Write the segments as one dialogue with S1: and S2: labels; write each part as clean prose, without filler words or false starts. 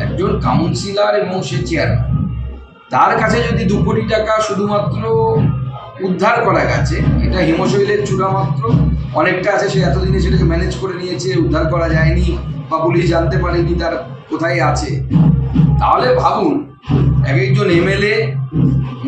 S1: একজন কাউন্সিলর এবং সে চেয়ারম্যান, তার কাছে যদি 2 কোটি টাকা শুধুমাত্র উদ্ধার করা গেছে, এটা হিমশৈলের চূড়া মাত্র, অনেকটা আছে সে এতদিনে সেটাকে ম্যানেজ করে নিয়েছে, উদ্ধার করা যায়নি বা পুলিশ জানতে পারেনি তার কোথায় আছে, তাহলে ভাবুন এক একজন এমএলএ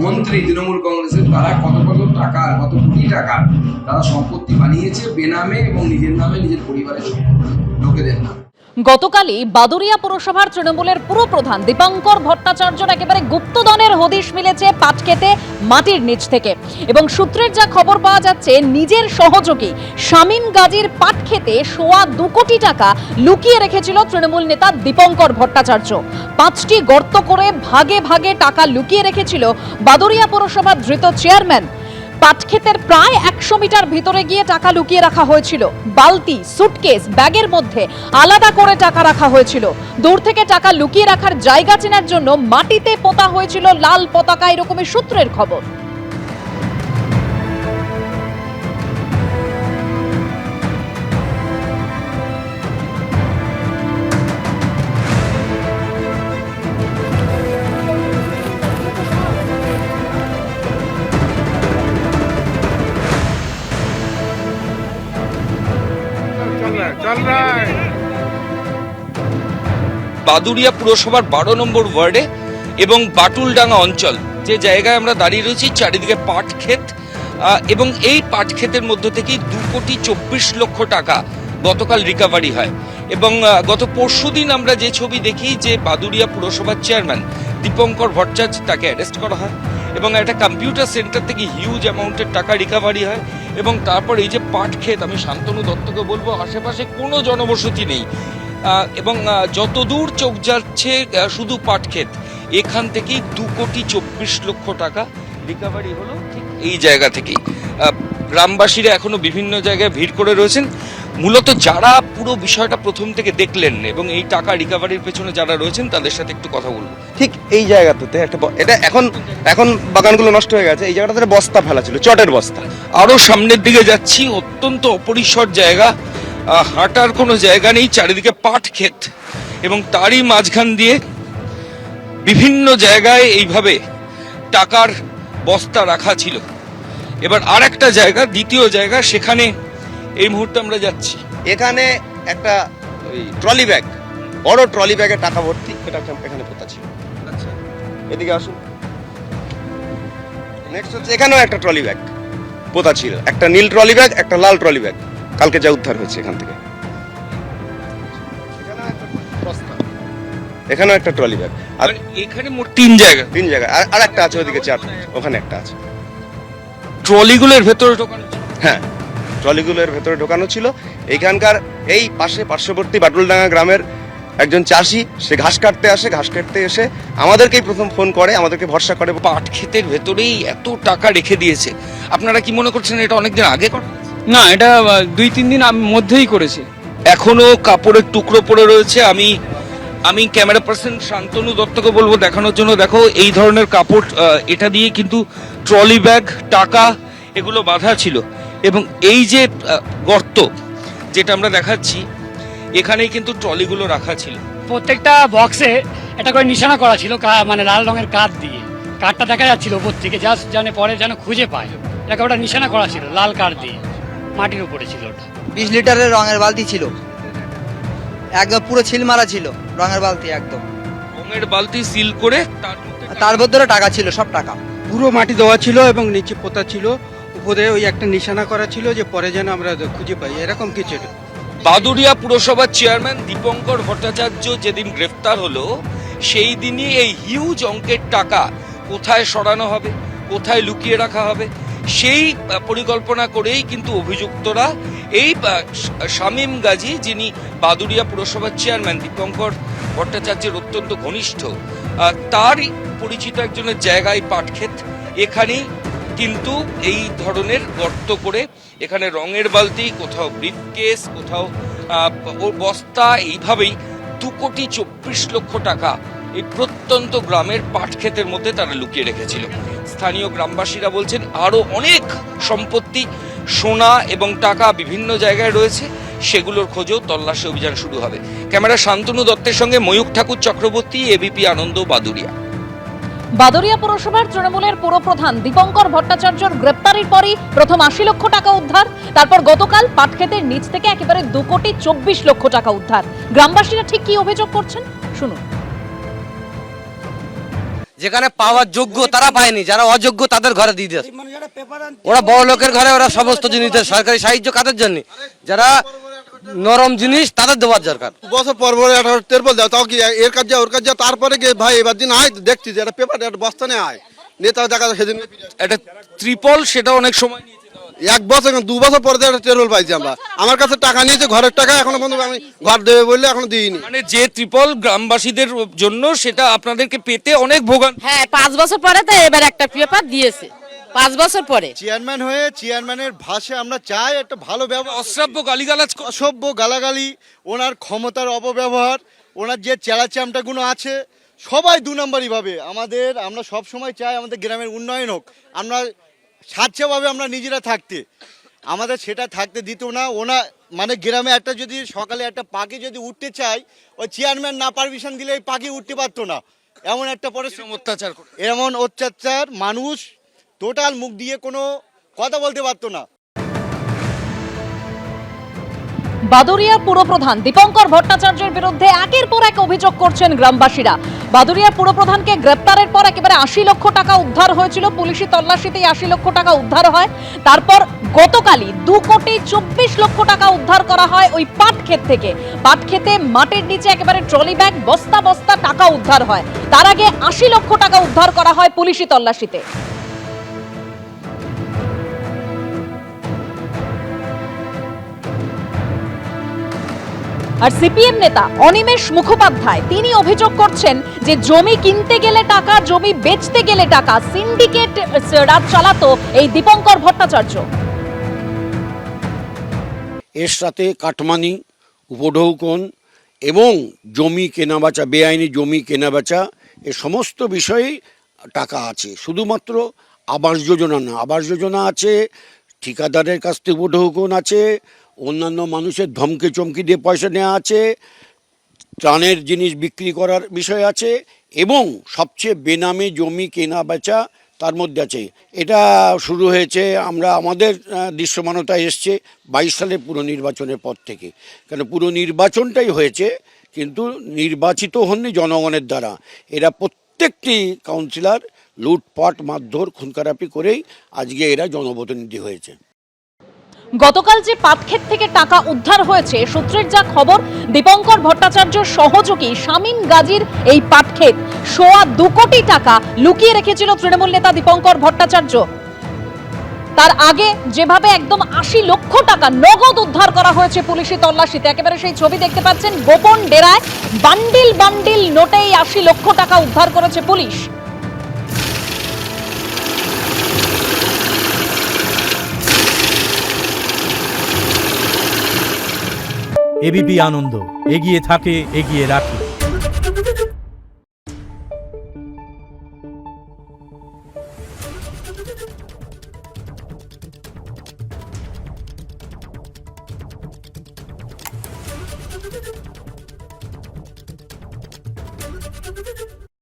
S1: মন্ত্রী তৃণমূল কংগ্রেসের তারা কত কত টাকার, কত কোটি টাকার তারা সম্পত্তি বানিয়েছে বেনামে এবং নিজের নামে, নিজের পরিবারের সম্পত্তি লোকেদের নামে।
S2: গতকালই বাদুড়িয়া পুরসভার তৃণমূলের পুরপ্রধান দীপঙ্কর ভট্টাচার্যর একেবারে গুপ্তধনের হদিশ মিলেছে পাটক্ষেতে মাটির নিচ থেকে, এবং সূত্রের যা খবর পাওয়া যাচ্ছে নিজের সহযোগী শামীম গাজীর পাটক্ষেতে 2.25 কোটি টাকা লুকিয়ে রেখেছিল তৃণমূল নেতা দীপঙ্কর ভট্টাচার্য। 5টি গর্ত করে ভাগে ভাগে টাকা লুকিয়ে রেখেছিল বাদুড়িয়া পুরসভার ধৃত চেয়ারম্যান। পাটক্ষেতের প্রায় 100 মিটার ভিতরে গিয়ে টাকা লুকিয়ে রাখা হয়েছিল। বালতি, সুটকেস, ব্যাগের মধ্যে আলাদা করে টাকা রাখা হয়েছিল। দূর থেকে টাকা লুকিয়ে রাখার জায়গা চেনার জন্য মাটিতে পোতা হয়েছিল লাল পতাকা, এরকমই সূত্রের খবর।
S3: বাদুড়িয়া পুরসভার 12 নম্বর ওয়ার্ডে এবং বাটুলডাঙ্গা অঞ্চল, যে জায়গায় আমরা দাঁড়িয়ে রয়েছি, চারিদিকে পাট ক্ষেত, এবং এই পাট ক্ষেতের মধ্য থেকেই 2.24 কোটি টাকা গতকাল রিকভারি হয়। এবং গত পরশুদিন আমরা যে ছবি দেখি যে বাদুড়িয়া পুরসভার চেয়ারম্যান দীপঙ্কর ভট্টাচার্য, তাকে অ্যারেস্ট করা হয় এবং একটা কম্পিউটার সেন্টার থেকে হিউজ অ্যামাউন্টের টাকা রিকভারি হয়। এবং তারপর এই যে পাট ক্ষেত, আমি শান্তনু দত্তকে বলবো আশেপাশে কোনো জনবসতি নেই, এবং যতদূর চোখ যাচ্ছে শুধু পাট ক্ষেত, এখান থেকেই 2.24 কোটি টাকা রিকভারি হলো ঠিক এই জায়গা থেকেই। গ্রামবাসীরা এখনো বিভিন্ন জায়গায় ভিড় করে রয়েছেন। মূলত যারা পুরো বিষয়টা প্রথম থেকে দেখলেন এবং এই টাকা রিকভারির পেছনে যারা রয়েছেন তাদের সাথে একটু কথা বলবো।
S4: ঠিক এই জায়গাটাতে একটা এটা এখন বাগানগুলো নষ্ট হয়ে গেছে, এই জায়গাটাতে বস্তা ফেলা ছিল, চটের বস্তা।
S3: আরো সামনের দিকে যাচ্ছি, অত্যন্ত অপরিসর জায়গা, হাঁটার কোনো জায়গা নেই, চারিদিকে পাট ক্ষেত এবং তারই মাঝখান দিয়ে বিভিন্ন জায়গায় এইভাবে টাকার বস্তা রাখা ছিল। এবার আর একটা জায়গা, দ্বিতীয় জায়গা, সেখানে এই মুহূর্তে আমরা যাচ্ছি।
S4: এখানে একটা ওই ট্রলি ব্যাগ, বড় ট্রলি ব্যাগে টাকা ভর্তি, এটা এখানে পোতা ছিল। আচ্ছা, এদিকে আসুন। নেক্সট হচ্ছে এখানেও একটা ট্রলি ব্যাগ পোতা ছিল, একটা নীল ট্রলি ব্যাগ, একটা লাল ট্রলি ব্যাগ, কালকে যা উদ্ধার হয়েছে এখান থেকে। এখানেও একটা ট্রলি ব্যাগ, আর
S3: এখানে মোট 3 জায়গা,
S4: আর একটা আছে ওদিকে 4, ওখানে একটা আছে।
S3: ট্রলিগুলোর ভেতরে ঢোকানো ছিল।
S4: হ্যাঁ, ট্রলিগুলোর ভেতরে ঢোকানো ছিল। এইখানকার এই পার্শ্ববর্তী বাটুলডাঙ্গা গ্রামের একজন চাষি, সে ঘাস কাটতে আসে, ঘাস কাটতে এসে আমাদেরকেই প্রথম ফোন করে, আমাদেরকে ভরসা করে।
S3: পাট ক্ষেতের ভেতরেই এত টাকা রেখে দিয়েছে, আপনারা কি মনে করছেন এটা অনেকদিন আগে করা?
S5: না, এটা 2-3 দিন মধ্যেই করেছে।
S3: এখনো কাপড়ের টুকরো পড়ে রয়েছে। আমি ক্যামেরা পার্সন শান্তনু দত্তকে বলবো দেখানোর জন্য। দেখো, এই ধরনের কাপড়, এটা দিয়ে কিন্তু ট্রলি ব্যাগ, টাকা এগুলো বাঁধা ছিল। এবং এই যে গর্ত যেটা আমরা দেখাচ্ছি, এখানেই কিন্তু ট্রলিগুলো রাখা ছিল।
S6: প্রত্যেকটা বক্সে একটা করে নিশানা করা ছিল, মানে লাল রঙের কাঠ দিয়ে। কাঠটা দেখা যাচ্ছিল উপর থেকে, জাস্ট জানে পরে যেন খুঁজে পায়, এটাকে ওটা নিশানা করা ছিল লাল কাঠ দিয়ে, মাটির উপরে ছিল ওটা।
S7: 20 লিটারের রঙের বালতি ছিল, একদম পুরো ছিল মারা ছিল রঙের বালতি, একদম
S3: রঙের বালতি সিল করে
S7: তার ভেতরে টাকা ছিল, সব টাকা
S5: পুরো মাটি দেওয়া ছিল এবং নিচে পোতা ছিল, উপরে ওই একটা নিশানা করা ছিল যে পরে যেন আমরা খুঁজে পাই, এরকম কিছু।
S3: বাদুড়িয়া পুরসভার চেয়ারম্যান দীপঙ্কর ভট্টাচার্য যেদিন গ্রেফতার হলো, সেই দিনই এই হিউজ অঙ্কের টাকা কোথায় সরানো হবে, কোথায় লুকিয়ে রাখা হবে, সেই পরিকল্পনা করেই কিন্তু অভিযুক্তরা এই শামীম গাজী, যিনি বাদুড়িয়া পুরসভার চেয়ারম্যান দীপঙ্কর ভট্টাচার্যের অত্যন্ত ঘনিষ্ঠ, তার পরিচিত একজনের জায়গায় পাটক্ষেত, এখানেই কিন্তু এই ধরনের গর্ত করে এখানে রঙের বালতি, কোথাও ব্রিফকেস, কোথাও বস্তা, এইভাবেই 2.24 কোটি টাকা এই প্রত্যন্ত গ্রামের পাটক্ষেতের মধ্যে তারা লুকিয়ে রেখেছিল। স্থানীয় গ্রামবাসীরা বলছেন আরো অনেক সম্পত্তি, সোনা এবং টাকা বিভিন্ন জায়গায় রয়েছে, সেগুলোর খোঁজেও তল্লাশি অভিযান শুরু হবে। ক্যামেরা শান্তনু দত্তের সঙ্গে ময়ূখ ঠাকুর চক্রবর্তী, এবিপি আনন্দ, বাদুড়িয়া।
S2: বাদুড়িয়া পুরসভার তৃণমূলের পুরপ্রধান দীপঙ্কর ভট্টাচার্যর গ্রেপ্তারির পরই প্রথম ৮০ লক্ষ টাকা উদ্ধার, তারপর গতকাল পাটক্ষেতের নিচ থেকে একেবারে 2,24 লক্ষ টাকা উদ্ধার। গ্রামবাসীরা ঠিক কি অভিযোগ করছেন শুনুন।
S8: যেখানে পাওয়ার যোগ্য তারা পায়নি, যারা অযোগ্য তাদের ঘরে দিয়ে দিয়েছে। ওরা বড় লোকের ঘরে ওরা সমস্ত জিনিস দেয়। সরকারি সাহায্য কাদের জন্য? যারা নরম জিনিস তাদের দেওয়ার দরকার।
S9: বছর পর পর একটা তেরপল দাও, তাও কি এর কাজ যা ওর কাজ যা, তারপরে গিয়ে ভাই এবার দিন আয় দেখছি যে একটা পেপার একটা বস্তা নিয়ে আয় নেতা দেখা সেদিন
S3: একটা ত্রিপল, সেটা অনেক সময় নিয়েছে।
S9: 1 বছর 2 বছর পরে একটা তেরপল পাইছি আমরা। আমার কাছে টাকা নিয়েছে, ঘরের টাকা এখনো পর্যন্ত আমি ঘর দেবে বললে এখনো দিইনি।
S3: মানে যে ত্রিপল গ্রামবাসীদের জন্য, সেটা আপনাদেরকে পেতে অনেক ভোগান।
S10: হ্যাঁ, 5 বছর পরে তো এবার একটা পেপার দিয়েছে, 5 বছর পরে।
S9: চেয়ারম্যান হয়ে চেয়ারম্যানের ভাষে আমরা চাই একটা ভালো ব্যবহার।
S3: অশ্রাব্য গালিগালাজ
S9: অসভ্য গালাগালি, ওনার ক্ষমতার অপব্যবহার, ওনার যে চেলাচামটাগুলো আছে সবাই 2 নম্বরই ভাবে। আমরা সব সময় চাই আমাদের গ্রামের উন্নয়ন হোক, আমরা স্বাচ্ছভাবে আমরা নিজেরা থাকতে, আমাদের সেটা থাকতে দিত না। মানে গ্রামে একটা যদি সকালে একটা পাখি যদি উঠতে চাই, ওই চেয়ারম্যান না পারমিশন দিলে এই পাখি উঠতে পারতো না। এমন একটা পরিস্থিতি,
S3: অত্যাচার করে,
S9: এমন অত্যাচার, মানুষ টোটাল মুখ দিয়ে কোনো কথা বলতে পারতো না।
S2: বাদুড়িয়ার পুরপ্রধান দীপঙ্কর ভট্টাচার্যের বিরুদ্ধে একের পর এক অভিযোগ করছেন গ্রামবাসীরা। বাদুড়িয়ার পুরপ্রধানকে গ্রেপ্তারের পর একেবারে ৮০ লক্ষ টাকা উদ্ধার হয়েছিল, পুলিশি তল্লাশিতেই ৮০ লক্ষ টাকা উদ্ধার হয়। তারপর গতকালই 2,24 লক্ষ টাকা উদ্ধার করা হয় ওই পাটক্ষেত থেকে। পাটক্ষেতে মাটির নিচে একেবারে ট্রলি ব্যাগ বস্তা বস্তা টাকা উদ্ধার হয়। তার আগে ৮০ লক্ষ টাকা উদ্ধার করা হয় পুলিশি তল্লাশিতে। আর সিপিএম নেতা অনিমেষ মুখোপাধ্যায় তিনি অভিযোগ করছেন যে জমি কিনতে গেলে টাকা, জমি বেচতে গেলে টাকা, সিন্ডিকেট রাজ চালাতো এই দীপঙ্কর ভট্টাচার্য।
S11: এর সাথে কাটমানি, উপঢৌকন এবং জমি কেনাবেচা, বেআইনি জমি কেনাবেচা, এ সমস্ত বিষয়েই টাকা আছে। শুধুমাত্র আবাস যোজনা না, আবাস যোজনা আছে, ঠিকাদারের কাছ থেকে উপঢৌকন আছে, অন্যান্য মানুষের ধমকে চমকি দিয়ে পয়সা নেওয়া আছে, ত্রাণের জিনিস বিক্রি করার বিষয় আছে, এবং সবচেয়ে বেনামে জমি কেনা বেচা তার মধ্যে আছে। এটা শুরু হয়েছে, আমাদের দৃশ্যমানতা এসছে 22 সালের পুরো নির্বাচনের পর থেকে। কেন পুরো নির্বাচনটাই হয়েছে, কিন্তু নির্বাচিত হননি জনগণের দ্বারা। এরা প্রত্যেকটি কাউন্সিলর লুটপাট, মারধর, খুনখারাপি করেই আজকে এরা জনপ্রতিনিধি হয়েছে।
S2: গতকাল যে পাটক্ষেত থেকে টাকা উদ্ধার হয়েছে, সূত্রের যা খবর, দীপঙ্কর ভট্টাচার্যর সহযোগী শামীম গাজীর এই পাটক্ষেত 2.25 কোটি টাকা লুকিয়ে রেখেছিল তৃণমূল নেতা দীপঙ্কর ভট্টাচার্য। তার আগে যেভাবে একদম ৮০ লক্ষ টাকা নগদ উদ্ধার করা হয়েছে পুলিশি তল্লাশিতে, একেবারে সেই ছবি দেখতে পাচ্ছেন। গোপন ডেরায় বান্ডিল বান্ডিল নোটেই ৮০ লক্ষ টাকা উদ্ধার করেছে পুলিশ।
S12: এবিপি আনন্দ, এগিয়ে থাকে, এগিয়ে রাখে।